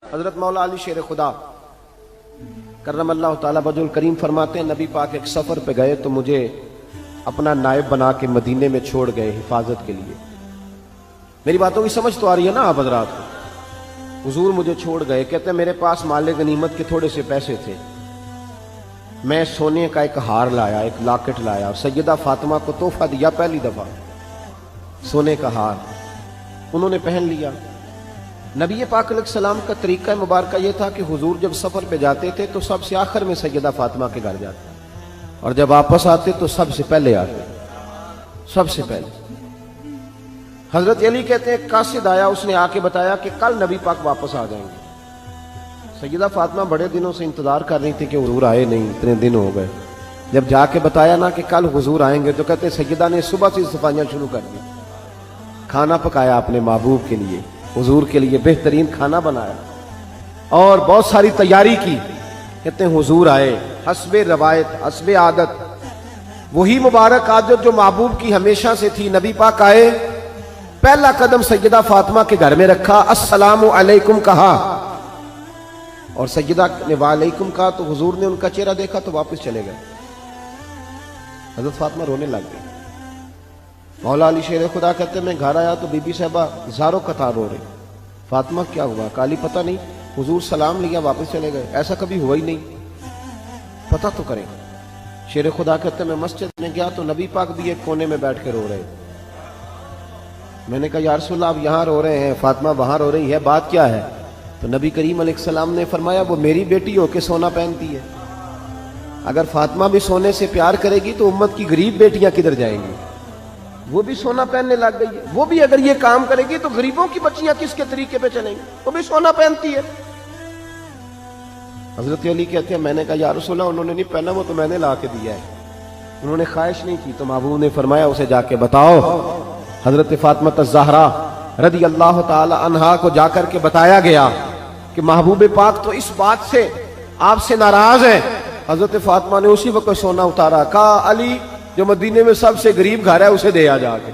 حضرت مولا علی شیر خدا کرم اللہ تعالی وجہہ کریم فرماتے ہیں نبی پاک ایک سفر پہ گئے تو مجھے اپنا نائب بنا کے مدینے میں چھوڑ گئے حفاظت کے لیے. میری باتوں کی سمجھ تو آ رہی ہے نا آپ حضرات کو؟ حضور مجھے چھوڑ گئے، کہتے ہیں میرے پاس مال غنیمت کے تھوڑے سے پیسے تھے، میں سونے کا ایک ہار لایا، ایک لاکٹ لایا، سیدہ فاطمہ کو تحفہ دیا پہلی دفعہ سونے کا ہار، انہوں نے پہن لیا. نبی پاک علیہ السلام کا طریقہ مبارکہ یہ تھا کہ حضور جب سفر پہ جاتے تھے تو سب سے آخر میں سیدہ فاطمہ کے گھر جاتے اور جب واپس آتے تو سب سے پہلے آتے، سب سے پہلے. حضرت علی کہتے ہیں قاصد آیا، اس نے آ کے بتایا کہ کل نبی پاک واپس آ جائیں گے. سیدہ فاطمہ بڑے دنوں سے انتظار کر رہی تھی کہ حضور آئے نہیں، اتنے دن ہو گئے. جب جا کے بتایا نا کہ کل حضور آئیں گے تو کہتے سیدہ نے صبح سے صفائیاں شروع کر دی، کھانا پکایا اپنے محبوب کے لیے، حضور کے لیے بہترین کھانا بنایا اور بہت ساری تیاری کی. کہتے ہیں حضور آئے، حسب روایت حسب عادت وہی مبارک عادت جو محبوب کی ہمیشہ سے تھی. نبی پاک آئے، پہلا قدم سیدہ فاطمہ کے گھر میں رکھا، السلام علیکم کہا اور سیدہ نے وعلیکم کہا تو حضور نے ان کا چہرہ دیکھا تو واپس چلے گئے. حضرت فاطمہ رونے لگ گئی. مولا علی شیر خدا کہتے ہیں میں گھر آیا تو بی بی صاحبہ زاروں قطار رو رہی. فاطمہ کیا ہوا؟ کالی پتہ نہیں، حضور سلام لیا واپس چلے گئے، ایسا کبھی ہوا ہی نہیں، پتہ تو کریں. شیر خدا کہتے ہیں میں مسجد میں گیا تو نبی پاک بھی ایک کونے میں بیٹھ کے رو رہے. میں نے کہا یا رسول اللہ آپ یہاں رو رہے ہیں، فاطمہ وہاں رو رہی ہے، بات کیا ہے؟ تو نبی کریم علیہ السلام نے فرمایا وہ میری بیٹی ہو کے سونا پہنتی ہے، اگر فاطمہ بھی سونے سے پیار کرے گی تو امت کی غریب بیٹیاں کدھر جائیں گی؟ وہ بھی سونا پہننے لگ گئی ہے، وہ بھی اگر یہ کام کرے گی تو غریبوں کی بچیاں کس کے طریقے پہ چلیں گی؟ وہ بھی سونا پہنتی ہے. حضرت علی کہتے ہیں میں نے کہا یا رسول اللہ انہوں نے نہیں پہنا، وہ تو میں نے لا کے دیا ہے، انہوں نے خواہش نہیں کی. تو محبوب نے فرمایا اسے جا کے بتاؤ. حضرت فاطمہ الزہرا رضی اللہ تعالی عنہا کو جا کر کے بتایا گیا کہ محبوب پاک تو اس بات سے آپ سے ناراض ہیں. حضرت فاطمہ نے اسی وقت سونا اتارا، کہا علی جو مدینے میں سب سے غریب گھر ہے اسے دے آ جا کے.